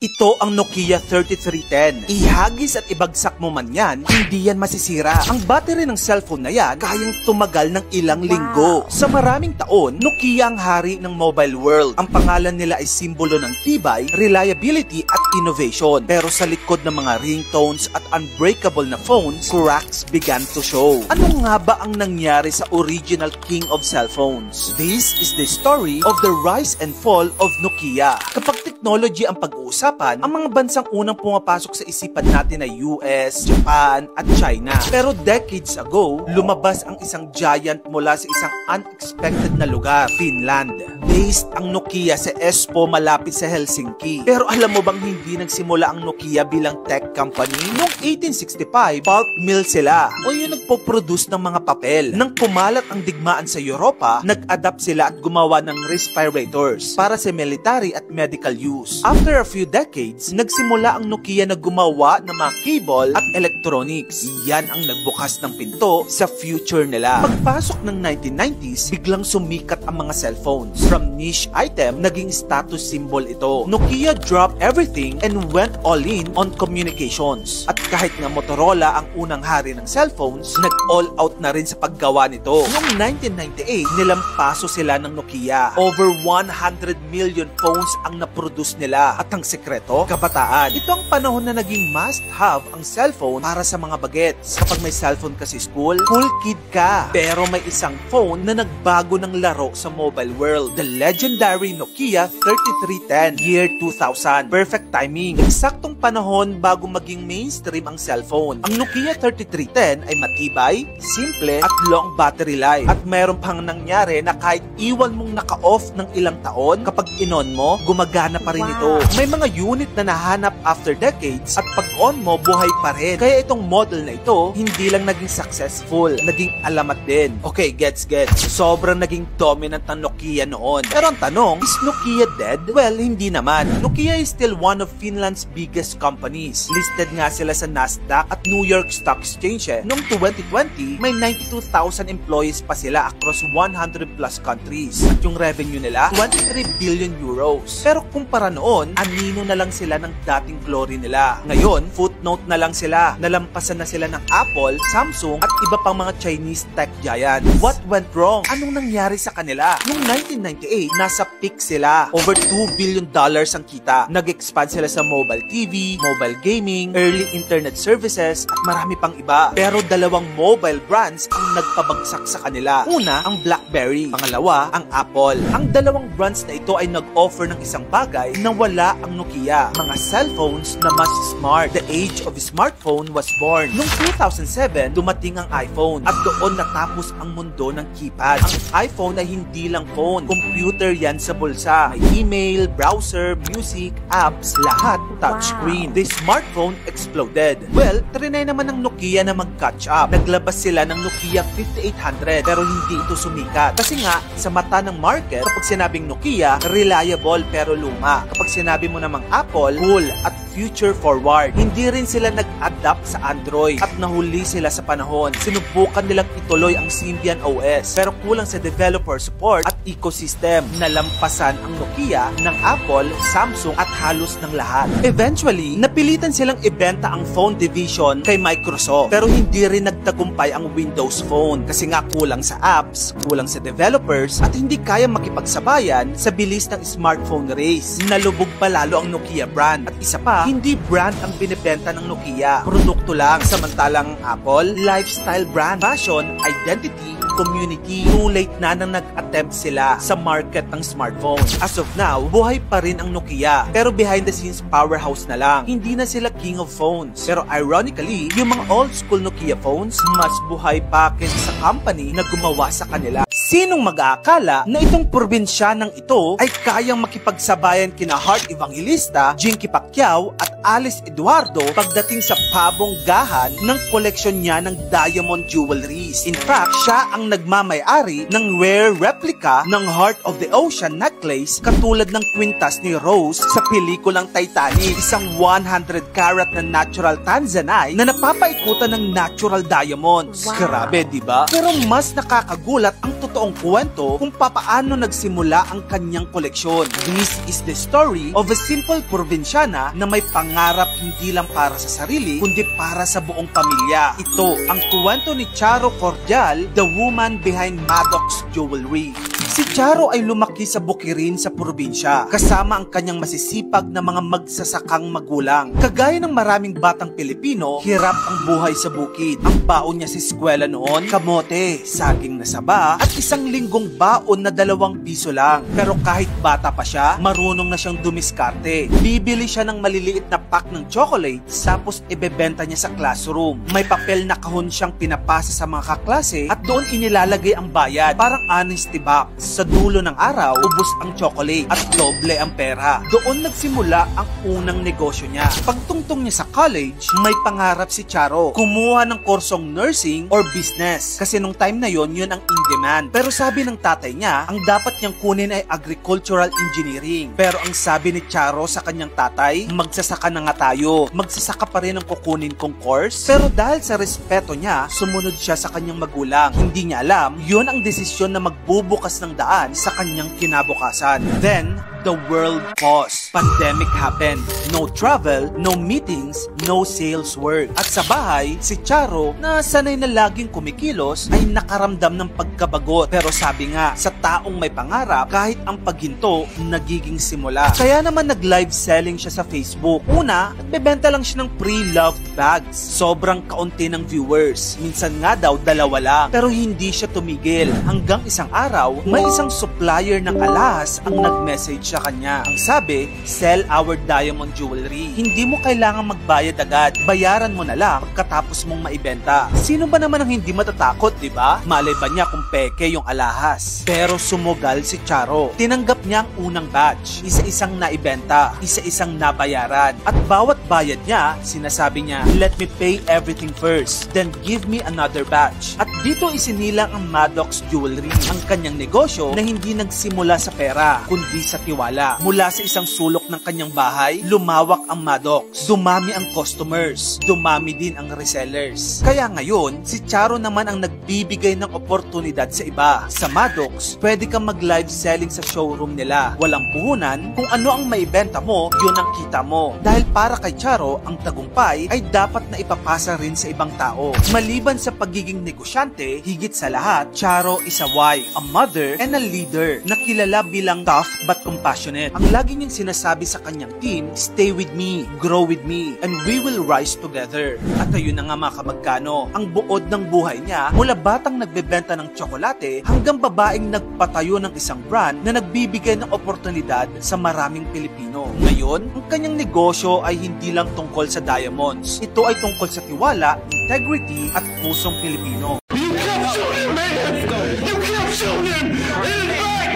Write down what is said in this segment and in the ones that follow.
Ito ang Nokia 3310. Ihagis at ibagsak mo man yan, hindi yan masisira. Ang battery ng cellphone na yan, kayang tumagal ng ilang linggo. Sa maraming taon, Nokia ang hari ng mobile world. Ang pangalan nila ay simbolo ng tibay, reliability at innovation. Pero sa likod ng mga ringtones at unbreakable na phones, cracks began to show. Ano nga ba ang nangyari sa original king of cellphones? This is the story of the rise and fall of Nokia. Kapag technology ang pag-uusap, ang mga bansang unang pumapasok sa isipan natin ay US, Japan, at China. Pero decades ago, lumabas ang isang giant mula sa isang unexpected na lugar, Finland. Based ang Nokia sa Espoo malapit sa Helsinki. Pero alam mo bang hindi nagsimula ang Nokia bilang tech company? Noong 1865, pulp mill sila o yung nagpo-produce ng mga papel. Nang kumalat ang digmaan sa Europa, nag-adapt sila at gumawa ng respirators para sa military at medical use. After a few decades, nagsimula ang Nokia na gumawa ng mga cable at electronics. Yan ang nagbukas ng pinto sa future nila. Pagpasok ng 1990s, biglang sumikat ang mga cellphones. From niche item, naging status symbol ito. Nokia dropped everything and went all in on communications. At kahit nga Motorola ang unang hari ng cellphones, nag-all out na rin sa paggawa nito. Noong 1998, nilampaso sila ng Nokia. Over 100 million phones ang naproduce nila. At ang sekreto, kabataan. Ito ang panahon na naging must-have ang cellphone para sa mga bagets. Kapag may cellphone ka sa school, cool kid ka. Pero may isang phone na nagbago ng laro sa mobile world. The legendary Nokia 3310, year 2000. Perfect timing. Eksaktong panahon bago maging mainstream ang cellphone. Ang Nokia 3310 ay matibay, simple, at long battery life. At mayroon pang nangyari na kahit iwan mong naka-off ng ilang taon, kapag inon mo, gumagana pa rin ito. May mga unit na nahanap after decades at pag on mo, buhay pa rin. Kaya itong model na ito, hindi lang naging successful, naging alamat din. Okay, gets. Sobrang naging dominant ng Nokia noon. Pero ang tanong, is Nokia dead? Well, hindi naman. Nokia is still one of Finland's biggest companies. Listed nga sila sa Nasdaq at New York Stock Exchange. Noong 2020, may 92,000 employees pa sila across 100 plus countries. At yung revenue nila, 23 billion euros. Pero kumpara noon, anino na lang sila ng dating glory nila. Ngayon, footnote na lang sila. Nalampasan na sila ng Apple, Samsung, at iba pang mga Chinese tech giants. What went wrong? Anong nangyari sa kanila? Noong 1998, nasa peak sila. Over $2 billion ang kita. Nag-expand sila sa mobile TV, mobile gaming, early internet services, at marami pang iba. Pero dalawang mobile brands ang nagpabagsak sa kanila. Una, ang BlackBerry. Pangalawa, ang Apple. Ang dalawang brands na ito ay nag-offer ng isang bagay na wala ang Nokia. Mga cellphones na mas smart. The age of smartphone was born. Noong 2007, dumating ang iPhone at doon natapos ang mundo ng keypad. Ang iPhone ay hindi lang phone. Computer yan sa bulsa. May email, browser, music, apps, lahat touchscreen. The smartphone exploded. Well, trinay naman ng Nokia na mag-catch up. Naglabas sila ng Nokia 5800 pero hindi ito sumikat. Kasi nga, sa mata ng market, kapag sinabing Nokia, reliable pero luma. Kapag sinabi mo namang Apple, cool at future forward. Hindi rin sila nag-adapt sa Android at nahuli sila sa panahon. Sinubukan nilang ituloy ang Symbian OS pero kulang sa developer support at ecosystem. Nalampasan ang Nokia ng Apple, Samsung at halos ng lahat. Eventually, napilitan silang ibenta ang phone division kay Microsoft pero hindi rin nagtagumpay ang Windows Phone kasi nga kulang sa apps, kulang sa developers at hindi kaya makipagsabayan sa bilis ng smartphone race. Nalubog pa lalo ang Nokia brand at isa pa, hindi brand ang binibenta ng Nokia. Produkto lang. Samantalang Apple, lifestyle brand, fashion, identity, community. Too late na nang nag-attempt sila sa market ng smartphone. As of now, buhay pa rin ang Nokia. Pero behind the scenes, powerhouse na lang. Hindi na sila king of phones. Pero ironically, yung mga old school Nokia phones, mas buhay pa kaysa sa company na gumawa sa kanila. Sinong mag-aakala na itong probinsyanang ito ay kayang makipagsabayan kina Heart Evangelista, Jinky Pacquiao at Alice Eduardo pagdating sa pabonggahan ng koleksyon niya ng diamond jewelries. In fact, siya ang nagmamay-ari ng rare replica ng Heart of the Ocean necklace katulad ng kwintas ni Rose sa pelikulang Titanic, isang 100 carat na natural tanzanite na napapaikutan ng natural diamonds. Wow. Grabe, di ba? Pero mas nakakagulat ang totoong kwento kung papaano nagsimula ang kanyang koleksyon. This is the story of a simple probinsyana na may pangarap hindi lang para sa sarili, kundi para sa buong pamilya. Ito ang kwento ni Charo Cordial, the woman behind Maddox Jewelry. Si Charo ay lumaki sa Bukirin sa probinsya, kasama ang kanyang masisipag na mga magsasakang magulang. Kagaya ng maraming batang Pilipino, hirap ang buhay sa bukid. Ang baon niya sa eskwela noon, kamote, saging na saba, at isang linggong baon na 2 piso lang. Pero kahit bata pa siya, marunong na siyang dumiskarte. Bibili siya ng maliliit na pack ng chocolates, tapos ibebenta niya sa classroom. May papel na kahon siyang pinapasa sa mga kaklase at doon inilalagay ang bayad, parang honesty box. Sa dulo ng araw, ubos ang chocolate at doble ang pera. Doon nagsimula ang unang negosyo niya. Pagtungtong niya sa college, may pangarap si Charo. Kumuha ng kursong nursing or business. Kasi nung time na yon, yun ang in-demand. Pero sabi ng tatay niya, ang dapat niyang kunin ay agricultural engineering. Pero ang sabi ni Charo sa kanyang tatay, magsasaka na nga tayo. Magsasaka pa rin ang kukunin kong course. Pero dahil sa respeto niya, sumunod siya sa kanyang magulang. Hindi niya alam, yun ang desisyon na magbubukas ng daan sa kanyang kinabukasan. Then, the world paused. Pandemic happened. No travel, no meetings, no sales work. At sa bahay, si Charo, na sanay na laging kumikilos, ay nakaramdam ng pagkabagot. Pero sabi nga, sa taong may pangarap, kahit ang paghinto, nagiging simula. Kaya naman nag-live selling siya sa Facebook. Una, nagbebenta lang siya ng pre-loved bags. Sobrang kaunti ng viewers. Minsan nga daw, 2 lang. Pero hindi siya tumigil. Hanggang isang araw, may isang supplier ng alahas ang nag-message sa kanya. Ang sabi, sell our diamond jewelry. Hindi mo kailangan magbayad agad. Bayaran mo na lang pagkatapos mong maibenta. Sino ba naman ang hindi matatakot, di ba? Malay ba niya kung peke yung alahas? Pero sumugal si Charo. Tinanggap niya ang unang batch. Isa-isang naibenta. Isa-isang nabayaran. At bawat bayad niya, sinasabi niya, let me pay everything first. Then give me another batch. At dito isinilang ang Maddox Jewelry, ang kanyang negosyo na hindi nagsimula sa pera, kundi sa tiwala. Mula sa isang sulok ng kanyang bahay, lumawak ang Maddox. Dumami ang customers. Dumami din ang resellers. Kaya ngayon, si Charo naman ang nagbibigay ng oportunidad sa iba. Sa Maddox, pwede kang mag-live selling sa showroom nila. Walang puhunan. Kung ano ang maibenta mo, yun ang kita mo. Dahil para kay Charo, ang tagumpay ay dapat na ipapasa rin sa ibang tao. Maliban sa pagiging negosyante, higit sa lahat, Charo is a wife, a mother, and a leader na kilala bilang tough but compassionate. Ang lagi niyang sinasabi sa kanyang team, stay with me, grow with me, and we will rise together. At ayun na nga mga kamagkano, ang buod ng buhay niya, mula batang nagbebenta ng tsokolate hanggang babaeng nagpatayo ng isang brand na nagbibigay ng oportunidad sa maraming Pilipino. Ngayon, ang kanyang negosyo ay hindi lang tungkol sa diamonds. Ito ay tungkol sa tiwala, integrity, at pusong Pilipino.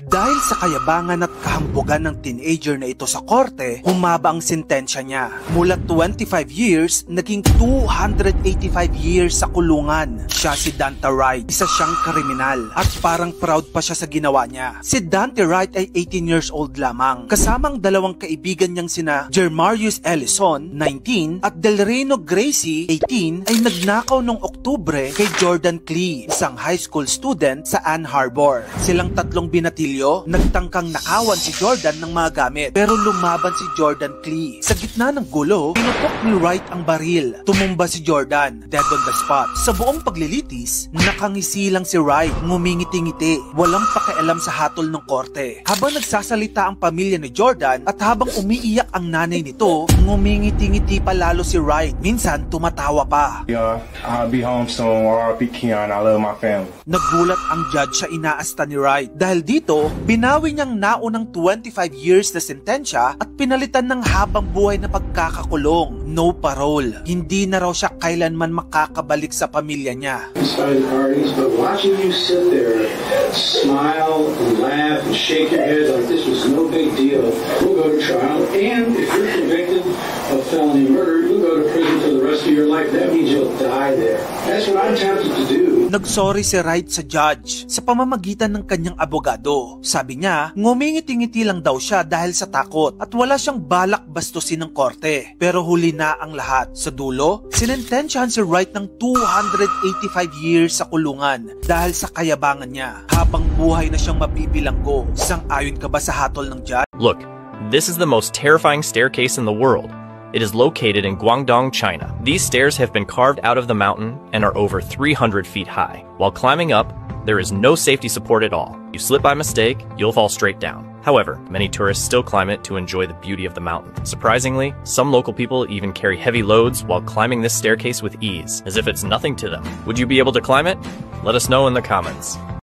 Dahil sa kayabangan at kahambugan ng teenager na ito sa korte, humaba ang sentensya niya. Mula 25 years, naging 285 years sa kulungan. Siya si Dante Wright. Isa siyang kriminal at parang proud pa siya sa ginawa niya. Si Dante Wright ay 18 years old lamang. Kasamang 2 kaibigan niyang sina Jermarius Ellison, 19, at Del Reno Gracie, 18, ay nagnakaw noong Oktubre kay Jordan Clee, isang high school student sa Ann Arbor. Silang 3 binatilyo, nagtangkang nakawan si Jordan ng mga gamit, pero lumaban si Jordan Clee. Sa gitna ng gulo, pinutok ni Wright ang baril. Tumumba si Jordan, dead on the spot. Sa buong paglilitis, nakangisi lang si Wright, ngumingiti-ngiti, walang pakialam sa hatol ng korte. Habang nagsasalita ang pamilya ni Jordan at habang umiiyak ang nanay nito, ngumingiti-ngiti pa lalo si Wright. Minsan, tumatawa pa. Yeah, I'll be home soon. R.I.P. Keon, I love my family. Nagulat ang judge sa inaasta ni Wright. Dahil dito, binawi niyang naunang 25 years na sentensya at pinalitan ng habang buhay na pagkakakulong. No parole. Hindi na raw siya kailanman makakabalik sa pamilya niya. But watching you sit there, smile, and laugh, and shake your head like this was no big deal. We'll go to trial, and if you're convicted of felony die there. That's what I'm tempted to do. Nagsorry si Wright sa judge sa pamamagitan ng kanyang abogado. Sabi niya, ngumingiti-ngiti lang daw siya dahil sa takot at wala siyang balak bastusin ng korte. Pero huli na ang lahat. Sa dulo, sinentensyahan si Wright ng 285 years sa kulungan dahil sa kayabangan niya. Habang buhay na siyang mabibilanggo. Sang-ayon ka ba sa hatol ng judge? Look, this is the most terrifying staircase in the world. It is located in Guangdong, China. These stairs have been carved out of the mountain and are over 300 feet high. While climbing up, there is no safety support at all. You slip by mistake, you'll fall straight down. However, many tourists still climb it to enjoy the beauty of the mountain. Surprisingly, some local people even carry heavy loads while climbing this staircase with ease, as if it's nothing to them. Would you be able to climb it? Let us know in the comments.